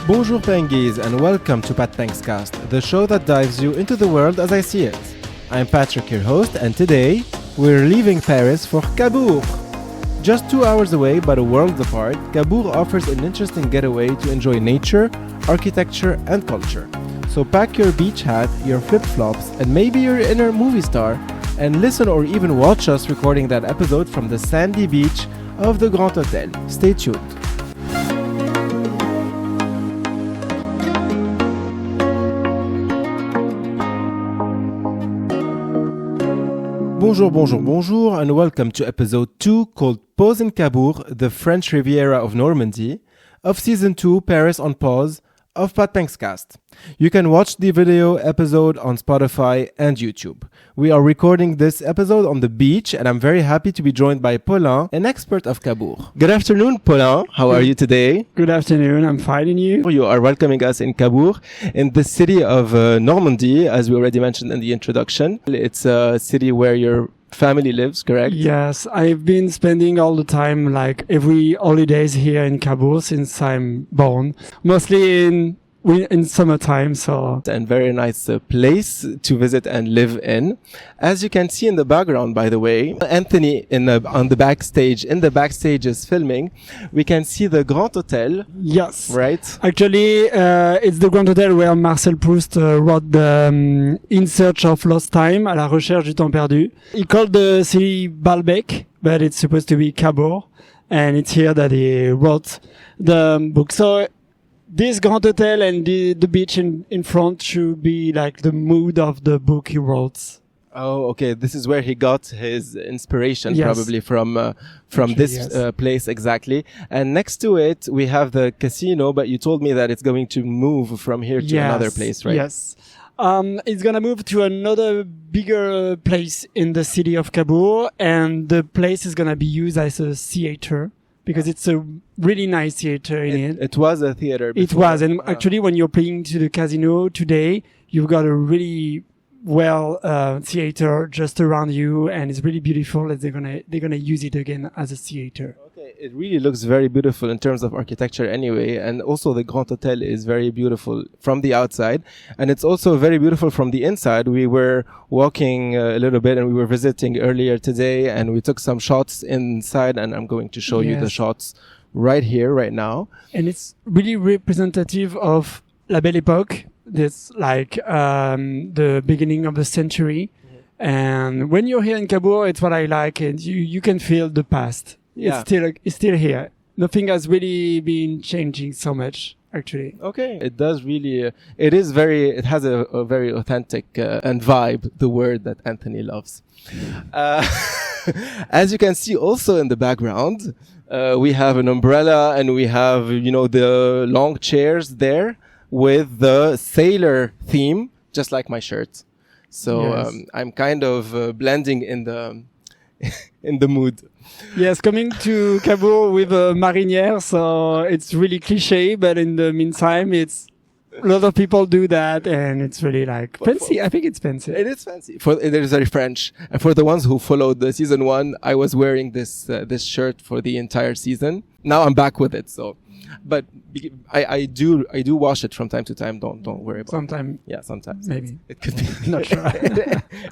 Bonjour Penguins and welcome to Pat Thanks Cast, the show that dives you into the world as I see it. I'm Patrick, your host, and today we're leaving Paris for Cabourg. Just 2 hours away but a world apart, Cabourg offers an interesting getaway to enjoy nature, architecture and culture. So pack your beach hat, your flip-flops and maybe your inner movie star and listen or even watch us recording that episode from the sandy beach of the Grand Hotel. Stay tuned. Bonjour, and welcome to episode 2 called Pause in Cabourg, the French Riviera of Normandy, of season 2 Paris on Pause of Pat Thanks Cast. You can watch the video episode on Spotify and YouTube. We are recording this episode on the beach, and I'm very happy to be joined by Paulin, an expert of Cabourg. Good afternoon, Paulin. How are you today? Good afternoon. I'm fine, and you? You are welcoming us in Cabourg, in the city of Normandy, as we already mentioned in the introduction. It's a city where your family lives, correct? Yes, I've been spending all the time, like every holidays here in Cabourg since I'm born, mostly in summertime. So and very nice place to visit and live in. As you can see in the background, by the way, Anthony in the backstage is filming. We can see the Grand Hotel. Yes, right. Actually, it's the Grand Hotel where Marcel Proust wrote the In Search of Lost Time, à la recherche du temps perdu. He called the city Balbec, but it's supposed to be Cabourg, and it's here that he wrote the book. So this Grand Hotel and the beach in front should be like the mood of the book he wrote. Oh, okay. This is where he got his inspiration, yes. Probably from this yes. Place exactly. And next to it, we have the casino, but you told me that it's going to move from here to yes. another place, right? Yes. It's gonna move to another bigger place in the city of Cabourg, and the place is gonna be used as a theater. Because it's a really nice theater in it. It was a theater before. It was. And actually, when you're playing to the casino today, you've got a really theater just around you. And it's really beautiful that they're gonna use it again as a theater. Okay. It really looks very beautiful in terms of architecture anyway. And also the Grand Hotel is very beautiful from the outside. And it's also very beautiful from the inside. We were walking a little bit and we were visiting earlier today and we took some shots inside and I'm going to show you the shots right here, right now. And it's really representative of La Belle Époque. That's like the beginning of the century. Mm-hmm. And when you're here in Cabourg, it's what I like. And you can feel the past. Yeah. It's still here. Nothing has really been changing so much, actually. Okay. It does really, it has a very authentic and vibe, the word that Anthony loves. As you can see also in the background, we have an umbrella and we have, the long chairs there with the sailor theme, just like my shirt. So yes. I'm kind of blending in the mood. Yes, coming to Cabourg with a marinière, so it's really cliche, but in the meantime, a lot of people do that, and it's really like fancy. I think it's fancy. It is fancy. It is very French. And for the ones who followed the season 1, I was wearing this shirt for the entire season. Now I'm back with it. So, but I do wash it from time to time. Don't worry about it. Sometimes. Yeah, sometimes. Maybe. It could be. Not sure.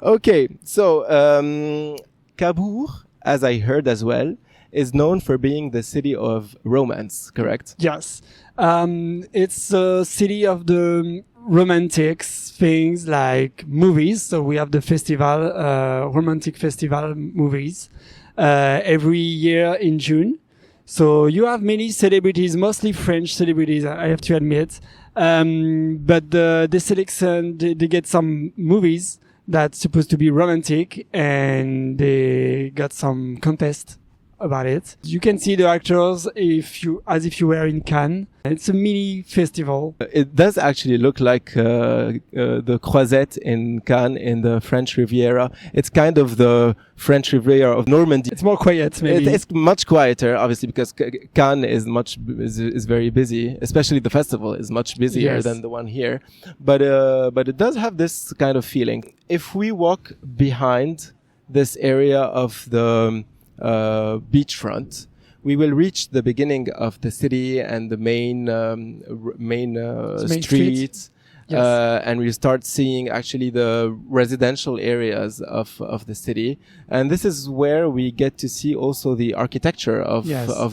Okay, so Cabourg, as I heard as well, is known for being the city of romance, correct? Yes. It's a city of the romantics things like movies. So we have the festival, romantic festival movies, every year in June. So you have many celebrities, mostly French celebrities, I have to admit. But they selection, they get some movies that's supposed to be romantic, and they got some contest about it. You can see the actors as if you were in Cannes. It's a mini festival. It does actually look like the Croisette in Cannes in the French Riviera. It's kind of the French Riviera of Normandy. It's more quiet, maybe. It's much quieter, obviously, because Cannes is very busy. Especially the festival is much busier than the one here. But it does have this kind of feeling. If we walk behind this area of the beachfront, we will reach the beginning of the city and the main Main streets. Yes. And we start seeing actually the residential areas of the city, and this is where we get to see also the architecture of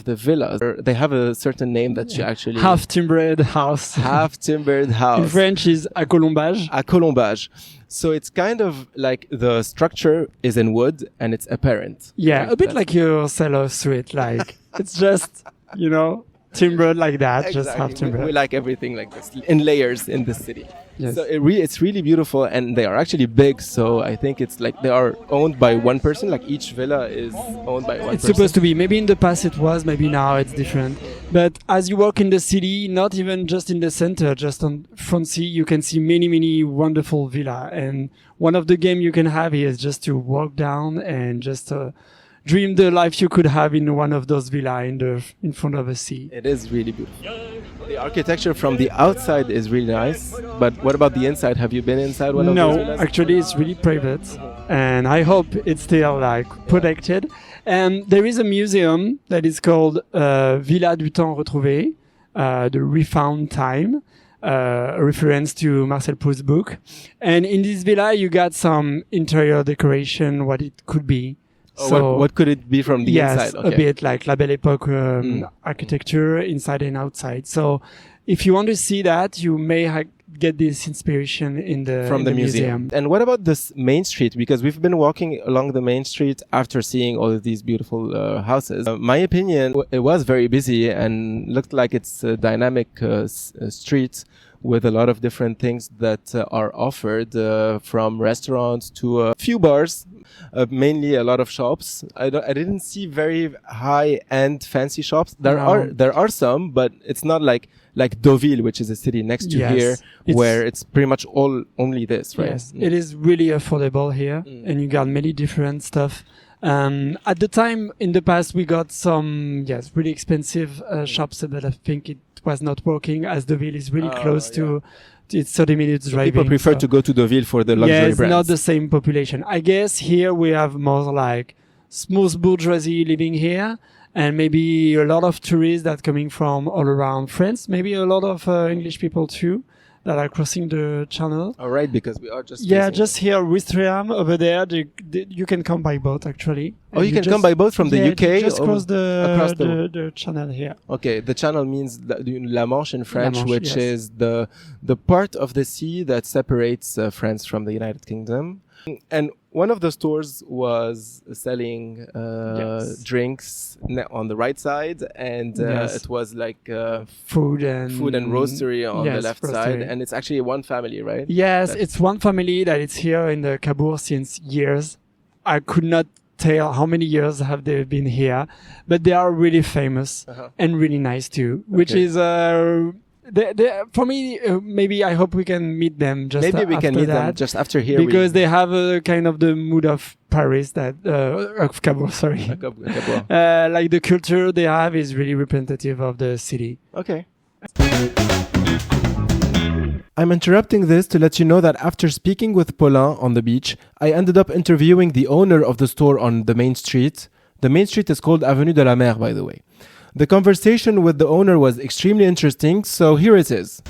the villas. They have a certain name that you actually half timbered house. half timbered house. In French is à colombage. A colombage. So it's kind of like the structure is in wood and it's apparent. Yeah, a bit like your cellar suite. Like it's just timbered like that, just half timbered. We like everything like this in layers in the city. Yes. So it's really beautiful, and they are actually big. So I think it's like they are owned by one person. Like each villa is owned by one It's person. supposed to be. Maybe in the past it was, maybe now it's different. But as you walk in the city, not even just in the center, just on front sea, you can see many, many wonderful villa. And one of the game you can have here is just to walk down and just dream the life you could have in one of those villas in front of a sea. It is really beautiful. The architecture from the outside is really nice, but what about the inside? Have you been inside one of those No, villas? actually it's really private, and I hope it's still like protected. And there is a museum that is called Villa du Temps Retrouvé, the Refound Time, a reference to Marcel Proust's book. And in this villa, you got some interior decoration, what it could be. Oh, So what could it be from the yes, inside? a bit like La Belle Époque architecture inside and outside. So if you want to see that, you may get this inspiration in the museum. And what about this main street? Because we've been walking along the main street after seeing all of these beautiful houses. My opinion, it was very busy and looked like it's a dynamic street with a lot of different things that are offered, from restaurants to a few bars, mainly a lot of shops. I didn't see very high-end fancy shops. There are some, but it's not like Deauville, which is a city next to here, where it's pretty much only this, right? Yes, it is really affordable here, and you got many different stuff. At the time, in the past, we got some really expensive shops that I think it was not working, as Deauville is really close to. It's 30 minutes driving. People prefer to go to Deauville for the luxury it's brands. not the same population. I guess here we have more like smooth bourgeoisie living here, and maybe a lot of tourists that coming from all around France. Maybe a lot of English people too that are crossing the channel. All right, because we are just just here Riviera over there. You can come by boat actually. Oh, you can come by boat from the UK. Just cross across the channel here. Okay, the channel means La Manche in French, Manche, which is the part of the sea that separates France from the United Kingdom. And one of the stores was selling drinks on the right side, and it was like food and roastery on the left side, and it's actually one family, right? Yes, it's one family that is here in the Cabourg since years. I could not tell how many years have they been here, but they are really famous and really nice too, which is for me, maybe I hope we can meet them just maybe we can meet that, them just after here, because they have a kind of the mood of Paris, that of Cabourg, sorry. Cabourg. Like the culture they have is really representative of the city. Okay. I'm interrupting this to let you know that after speaking with Paulin on the beach, I ended up interviewing the owner of the store on the main street. The main street is called Avenue de la Mer, by the way. The conversation with the owner was extremely interesting, so here it is.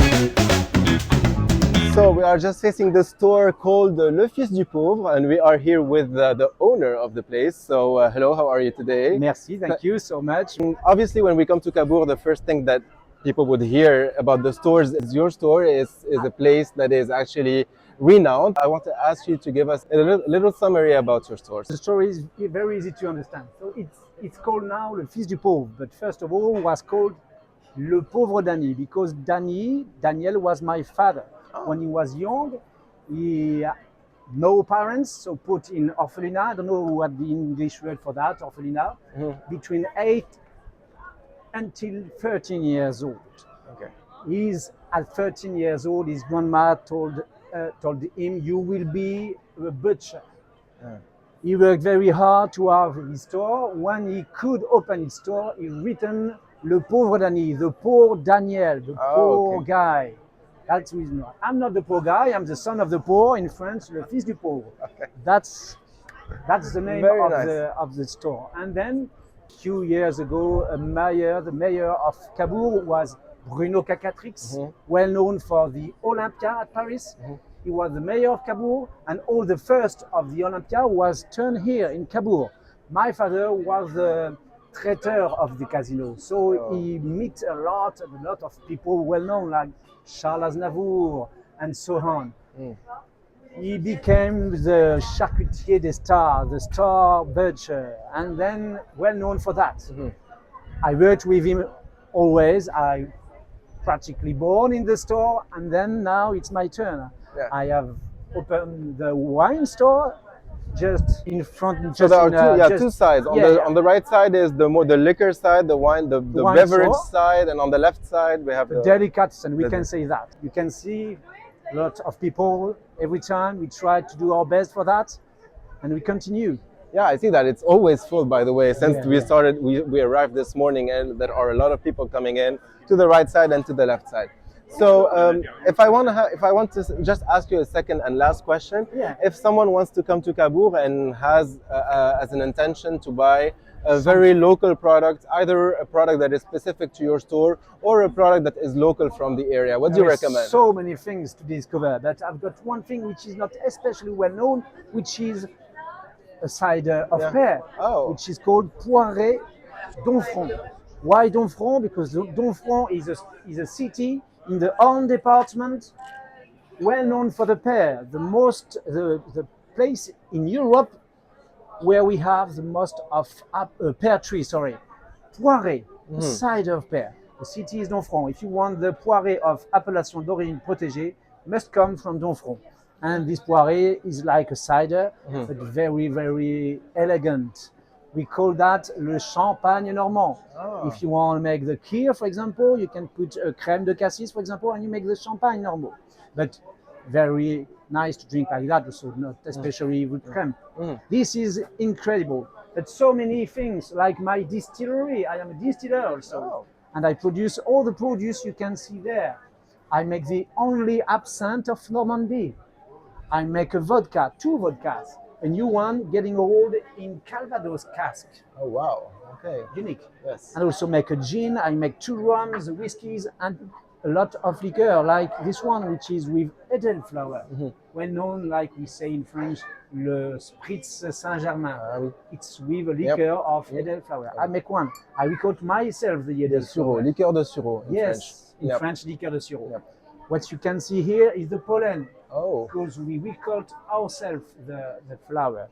So we are just facing the store called Le Fils du Pauvre, and we are here with the owner of the place. So hello, how are you today? Merci, thank you so much. Obviously, when we come to Cabourg, the first thing that people would hear about the stores is your store is a place that is actually renowned. I want to ask you to give us a little summary about your stores. The story is very easy to understand. So it's called now Le Fils du Pauvre, but first of all was called Le Pauvre Danny, because Daniel was my father. When he was young, he had no parents, so put in orphelinat. I don't know what the English word for that, orphelinat, between 8 until 13 years old. Okay. He's at 13 years old. His grandma told him, "You will be a butcher." He worked very hard to have his store. When he could open his store, he written "Le pauvre Danny," the poor Daniel, the poor guy. That's the reason why. I'm not the poor guy. I'm the son of the poor in France. Le Fils du Pauvre. Okay. That's the name of the store. And then Few years ago, the mayor of Cabourg was Bruno Cacatrix, well known for the Olympia at Paris. He was the mayor of Cabourg, and all the first of the Olympia was turned here in Cabourg. My father was the traiteur of the casino, so he met a lot of people well known like Charles Aznavour and so on. He became the charcutier des stars, the star butcher, and then well known for that. I worked with him always. I practically born in the store, and then now it's my turn. Yeah. I have opened the wine store just in front. So Just there are two sides. Yeah, On the right side is the liquor side, the wine, the wine beverage store. side, and on the left side we have the the delicatessen, we can say that. You can see a lot of people every time. We try to do our best for that, and we continue. Yeah, I see that. It's always full, by the way. Since Yeah, we arrived this morning, and there are a lot of people coming in to the right side and to the left side. So if I want to just ask you a second and last question, Yeah. if someone wants to come to Cabourg and has as an intention to buy a very local product, either a product that is specific to your store or a product that is local from the area, what do you There is recommend? so many things to discover, but I've got one thing which is not especially well known, which is a cider of pear, which is called Poiré d'Honfleur. Why Donfront? Because Donfront is a city in the Orne department, well known for the pear, the place in Europe where we have the most of pear trees. Poiré, cider of pear. The city is Donfront. If you want the Poiré of appellation d'origine protégée, must come from Donfront. And this Poiré is like a cider, but very, very elegant. We call that le champagne normand. If you want to make the kir, for example, you can put a crème de cassis, for example, and you make the champagne normand. But very nice to drink like that, also not especially with crème. This is incredible. But so many things, like my distillery. I am a distiller also, and I produce all the produce you can see there. I make the only absinthe of Normandy. I make a vodka, 2 vodkas. A new one getting old in Calvados cask. Oh wow! Okay. Unique. Yes. And also make a gin. I make 2 rums, whiskeys, and a lot of liquor, like this one, which is with edelflower. Well known, like we say in French, le Spritz Saint-Germain. It's with a liquor of edelflower. I make one. I record myself the edelflower. Liqueur de sureau. In French, liqueur de sureau. What you can see here is the pollen. Because we record ourselves the flower.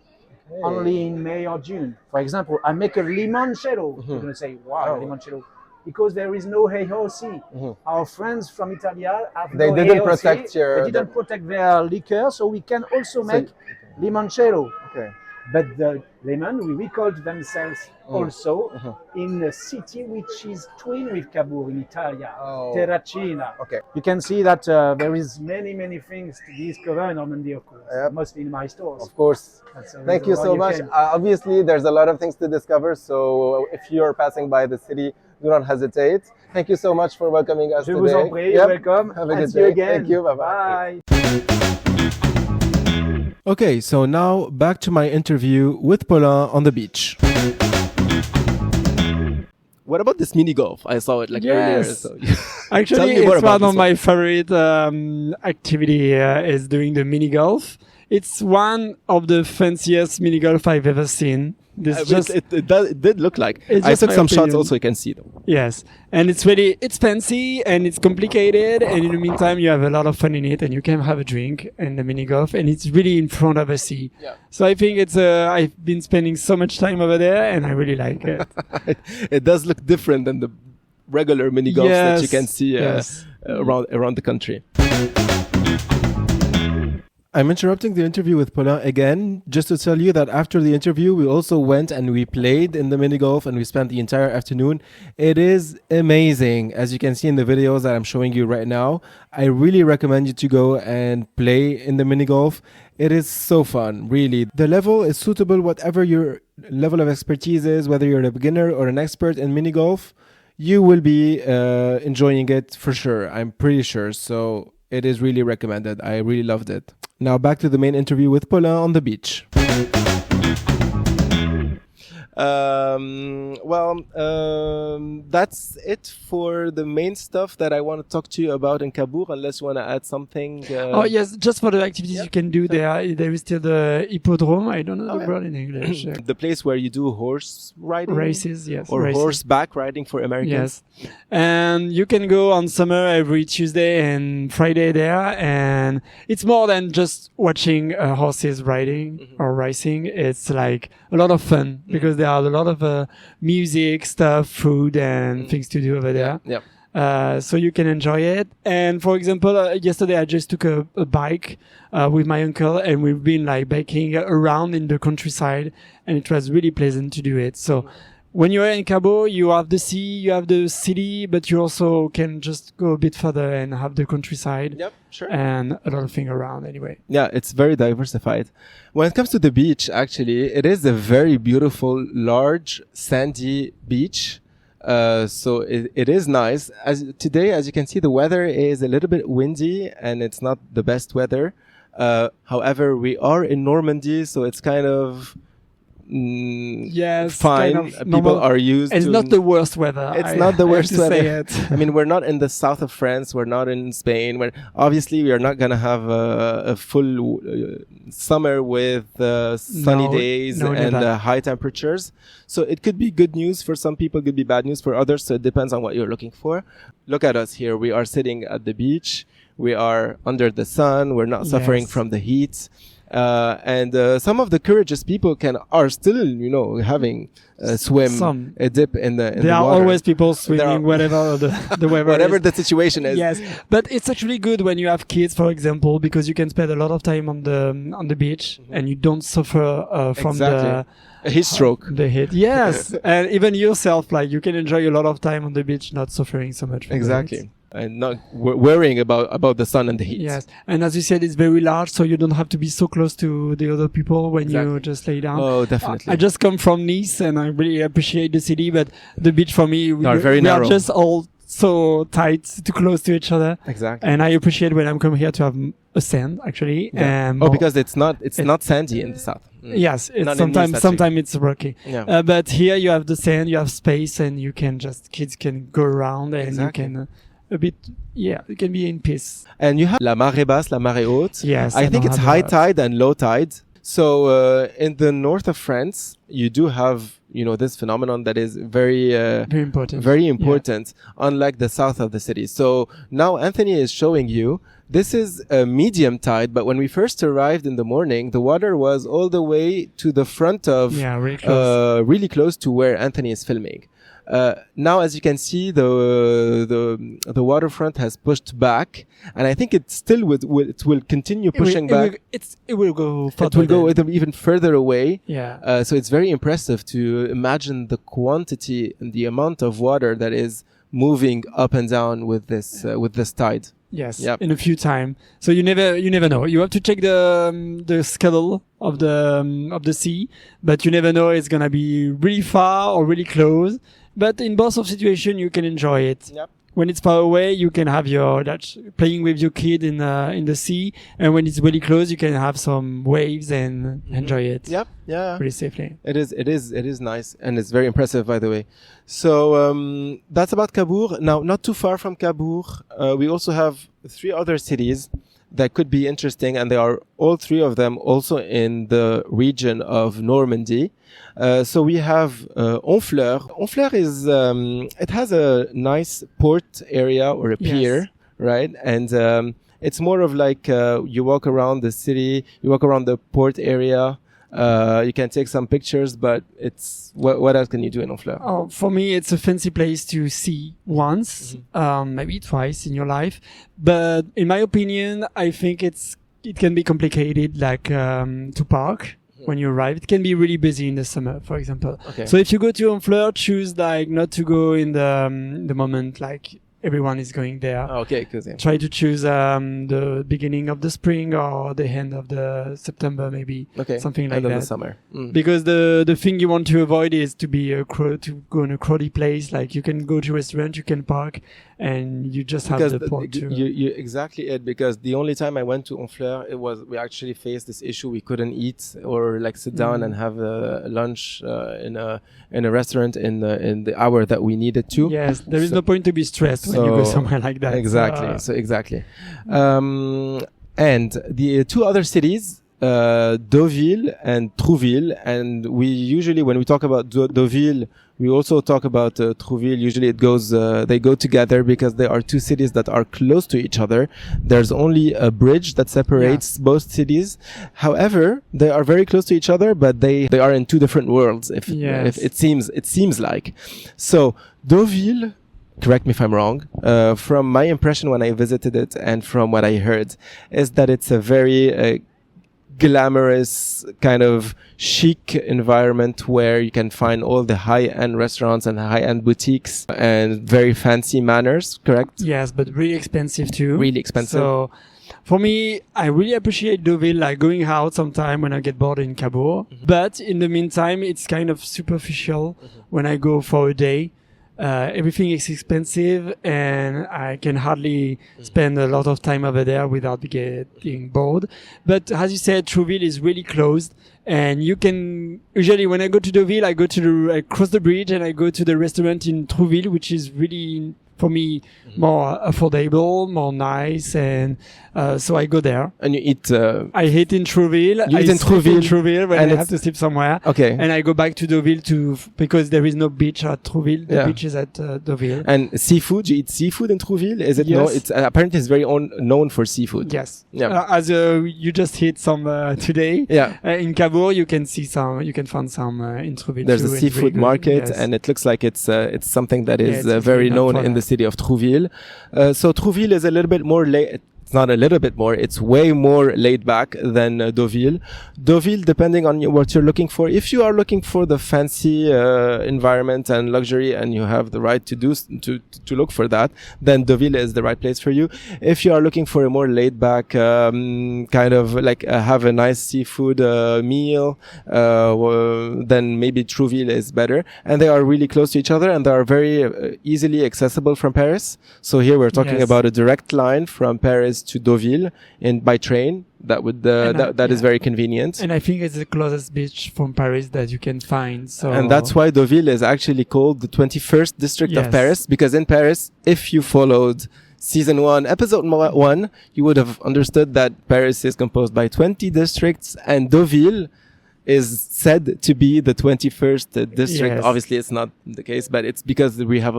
Only in May or June. For example, I make a limoncello. You're going to say, wow, limoncello. Because there is no AOC. Our friends from Italia have They no didn't AOC. protect They didn't protect their liquor, so we can also make limoncello. But the lemon, we record themselves also in a city which is twin with Cabourg in Italy, Terracina. You can see that there is many things to discover in Normandy, of course, mostly in my stores. Of course. Thank you so much. Came. Obviously, there's a lot of things to discover, so if you're passing by the city, do not hesitate. Thank you so much for welcoming us Je today. vous en prie, you're welcome. Have a good See you day. again. Thank you. Bye-bye. Bye. Okay, so now back to my interview with Paulin on the beach. What about this mini golf? I saw it earlier. So Actually, it's one of my favorite activity is doing the mini golf. It's one of the fanciest mini golf I've ever seen. It did look like. I took some shots also, you can see them. Yes. And it's fancy and it's complicated. And in the meantime, you have a lot of fun in it and you can have a drink and the mini golf and it's really in front of a sea. Yeah. So I think I've been spending so much time over there and I really like it. It does look different than the regular mini golfs that you can see around the country. I'm interrupting the interview with Paulin again, just to tell you that after the interview, we also went and we played in the mini golf and we spent the entire afternoon. It is amazing, as you can see in the videos that I'm showing you right now. I really recommend you to go and play in the mini golf. It is so fun, really. The level is suitable, whatever your level of expertise is, whether you're a beginner or an expert in mini golf, you will be enjoying it for sure. I'm pretty sure. So it is really recommended. I really loved it. Now back to the main interview with Paulin on the beach. That's it for the main stuff that I want to talk to you about in Cabourg, unless you want to add something. Oh yes, just for the activities you can do there. There is still the hippodrome. I don't know the word in English. The place where you do horse riding, Races, yes, or races. horseback riding for Americans. Yes, and you can go on summer every Tuesday and Friday there, and it's more than just watching horses riding or racing. It's like a lot of fun because there are a lot of music, stuff, food, and things to do over there. Yeah. So you can enjoy it. And for example, yesterday I just took a bike with my uncle, and we've been like biking around in the countryside, and it was really pleasant to do it. So when you're in Cabourg, you have the sea, you have the city, but you also can just go a bit further and have the countryside. Yep, sure. And a lot of things around anyway. Yeah, it's very diversified. When it comes to the beach, actually, it is a very beautiful, large, sandy beach. So it is nice. Today, as you can see, the weather is a little bit windy and it's not the best weather. However, we are in Normandy, so it's kind of yes, fine. kind of People normal. are used It's to... not the worst weather. It's not the worst I have to weather. say it. I mean, we're not in the south of France. We're not in Spain. Obviously, we are not going to have a full summer with sunny days and high temperatures. So it could be good news for some people, could be bad news for others. So it depends on what you're looking for. Look at us here. We are sitting at the beach. We are under the sun. We're not suffering from the heat. And some of the courageous people are still, having a swim, a dip in the there are water. always people swimming, whatever the weather whatever is. the situation is. Yes, but it's actually good when you have kids, for example, because you can spend a lot of time on the beach and you don't suffer from the heat stroke. The heat, yes, and even yourself, like you can enjoy a lot of time on the beach, not suffering so much. From exactly. the heat. And not worrying about the sun and the heat. Yes, and as you said, it's very large, so you don't have to be so close to the other people when you just lay down. Oh, definitely. I just come from Nice, and I really appreciate the city, but the beach for me, we narrow. are just all so tight, too close to each other. Exactly. And I appreciate when I'm coming here to have a sand, actually. Yeah. Because it's not sandy in the south. Yes, it's sometimes it's rocky. Yeah. But here you have the sand, you have space, and you can kids can go around, and you can. You can be in peace. And you have la marée basse, la marée haute. Yes. I think it's high tide and low tide. So in the north of France, you do have, this phenomenon that is very important. Very important, unlike the south of the city. So now Anthony is showing you, this is a medium tide, but when we first arrived in the morning, the water was all the way to the front of, really close to where Anthony is filming. Now, as you can see, the waterfront has pushed back, and I think it still will continue pushing back. It will go further. It will go even further away. Yeah. So it's very impressive to imagine the quantity and the amount of water that is moving up and down with this tide. Yes. Yep. In a few time. So you never know. You have to check the schedule of the sea, but you never know it's gonna be really far or really close. But in both of situations, you can enjoy it. Yep. When it's far away, you can have playing with your kid in the sea, and when it's really close, you can have some waves and enjoy it. Yep. Yeah. Pretty safely. It is nice, and it's very impressive, by the way. So that's about Cabourg. Now, not too far from Cabourg, we also have 3 other cities that could be interesting, and they are all 3 of them also in the region of Normandy. So we have Honfleur. Honfleur is it has a nice port area or a pier, right? And it's more of like you walk around the city, you walk around the port area. You can take some pictures, but it's what else can you do in Honfleur? Oh, for me, it's a fancy place to see once, maybe twice in your life. But in my opinion, I think it can be complicated, like to park. When you arrive, it can be really busy in the summer, for example. Okay. So if you go to Honfleur, choose like not to go in the moment like everyone is going there. Oh, okay, good. Yeah. Try to choose the beginning of the spring or the end of the September, maybe. Okay. Something like end that. Of the summer. Because the thing you want to avoid is to be to go in a crowded place. Like you can go to a restaurant, you can park, and you just have because the port to... you exactly it, because the only time I went to Honfleur, we actually faced this issue. We couldn't eat or like sit down and have lunch in a restaurant in the hour that we needed to. Yes, there is no point to be stressed when you go somewhere like that. Exactly. Exactly. And the two other cities, Deauville and Trouville, and we usually, when we talk about Deauville, we also talk about Trouville. Usually it goes, they go together because they are two cities that are close to each other. There's only a bridge that separates both cities. However, they are very close to each other, but they are in two different worlds. If it seems like. So Deauville, correct me if I'm wrong, from my impression when I visited it and from what I heard, is that it's a very glamorous kind of chic environment where you can find all the high-end restaurants and high-end boutiques and very fancy manners, correct? Yes, but really expensive too. Really expensive. So for me, I really appreciate Deauville, like going out sometime when I get bored in Cabourg. But in the meantime, it's kind of superficial when I go for a day. Everything is expensive and I can hardly spend a lot of time over there without getting bored. But as you said, Trouville is really closed, and you can, usually when I go to Deauville, I cross the bridge and I go to the restaurant in Trouville, which is really, for me, more affordable, more nice, and so I go there. And you eat... I eat in Trouville. You eat in Trouville when I have to sleep somewhere. Okay. And I go back to Deauville because there is no beach at Trouville. The beach is at Deauville. And seafood, you eat seafood in Trouville? Is it? Yes. No, it's apparently it's very known for seafood. Yes. Yeah. As you just hit some today. Yeah. In Cabourg, you can find some in Trouville. There's too, a seafood market, yes. and it looks like it's something that is it's very really known in the city of Trouville. So Trouville is a little bit more it's not a little bit more, it's way more laid back than Deauville. Deauville, depending on what you're looking for, if you are looking for the fancy environment and luxury and you have the right to look for that, then Deauville is the right place for you. If you are looking for a more laid back kind of like have a nice seafood meal, then maybe Trouville is better. And they are really close to each other and they are very easily accessible from Paris. So here we're talking about a direct line from Paris to Deauville by train. That would is very convenient. And I think it's the closest beach from Paris that you can find. So and that's why Deauville is actually called the 21st district of Paris, because in Paris, if you followed Season 1, Episode 1, you would have understood that Paris is composed by 20 districts and Deauville is said to be the 21st district. Yes. Obviously, it's not the case, but it's because they have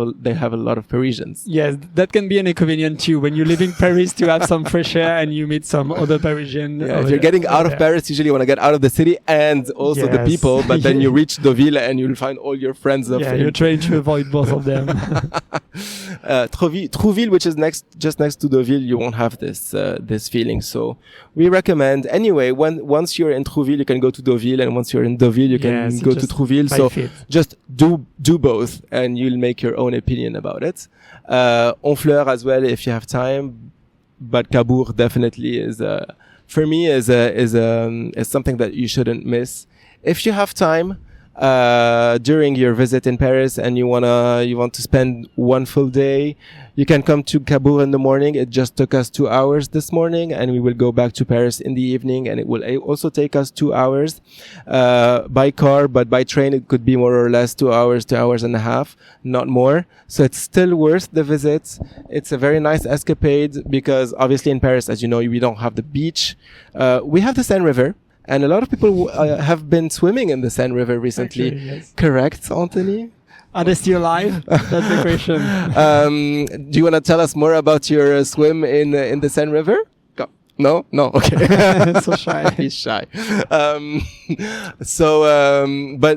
a lot of Parisians. Yes, that can be an inconvenience too when you live in Paris to have some fresh air and you meet some other Parisian. Yeah, if you're getting out of Paris, usually you want to get out of the city and also the people, but then you reach Deauville and you'll find all your friends. You're trying to avoid both of them. Trouville, which is just next to Deauville, you won't have this feeling. So we recommend anyway. Once you're in Trouville, you can go to Deauville, and once you're in Deauville, you can go to Trouville. So just do both, and you'll make your own opinion about it. Honfleur as well, if you have time, but Cabourg definitely is for me is something that you shouldn't miss if you have time. During your visit in Paris and you want to spend one full day, you can come to Cabourg in the morning. It just took us 2 hours this morning, and we will go back to Paris in the evening, and it will also take us 2 hours by car, but by train it could be more or less 2 hours, 2 hours and a half, not more. So it's still worth the visit. It's a very nice escapade because obviously in Paris, as you know, we don't have the beach. We have the Seine River. And a lot of people have been swimming in the Seine River recently. Actually, yes. Correct, Anthony? Are they still alive? That's the question. Do you want to tell us more about your swim in the Seine River? No? Okay. So shy. He's shy. But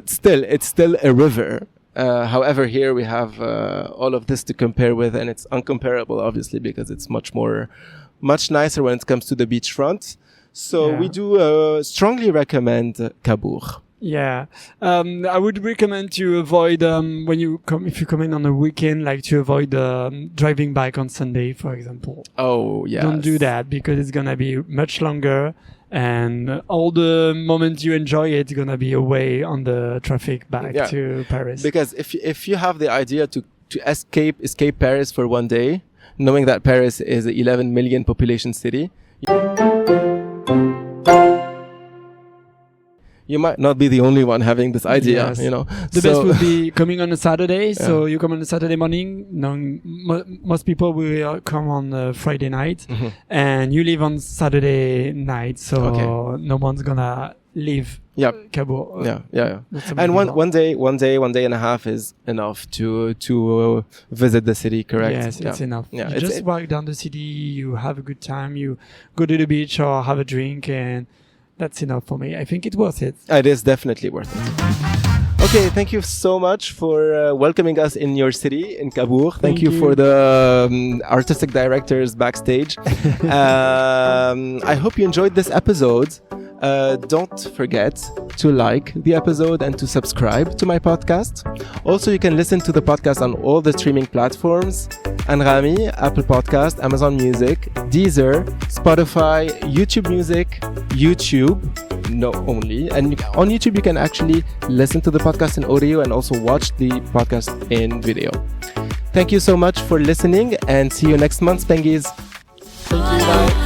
still, it's still a river. However, here we have all of this to compare with, and it's uncomparable, obviously, because it's much nicer when it comes to the beachfront. So we do strongly recommend Cabourg. Yeah, I would recommend to avoid if you come in on a weekend, like to avoid driving back on Sunday, for example. Oh yeah, don't do that because it's gonna be much longer, and all the moments you enjoy it's gonna be away on the traffic back to Paris. Because if you have the idea to escape Paris for one day, knowing that Paris is an 11 million population city. You might not be the only one having this idea, Yes. you know. The best would be coming on a Saturday. So you come on a Saturday morning. Most people will come on a Friday night, and you leave on Saturday night. So no one's gonna leave Cabourg. Yeah. And one day and a half is enough to visit the city, correct? Yes, it's enough. Yeah, you just walk down the city, you have a good time, you go to the beach or have a drink, and that's enough for me. I think it's worth it. It is definitely worth it. Okay, thank you so much for welcoming us in your city, in Cabourg. Thank you for the artistic directors backstage. I hope you enjoyed this episode. Don't forget to like the episode and to subscribe to my podcast. Also, you can listen to the podcast on all the streaming platforms: Anrami, Apple Podcast, Amazon Music, Deezer, Spotify, YouTube Music, YouTube. No, only. And on YouTube, you can actually listen to the podcast in audio and also watch the podcast in video. Thank you so much for listening, and see you next month, Pengies. Thank you. Bye.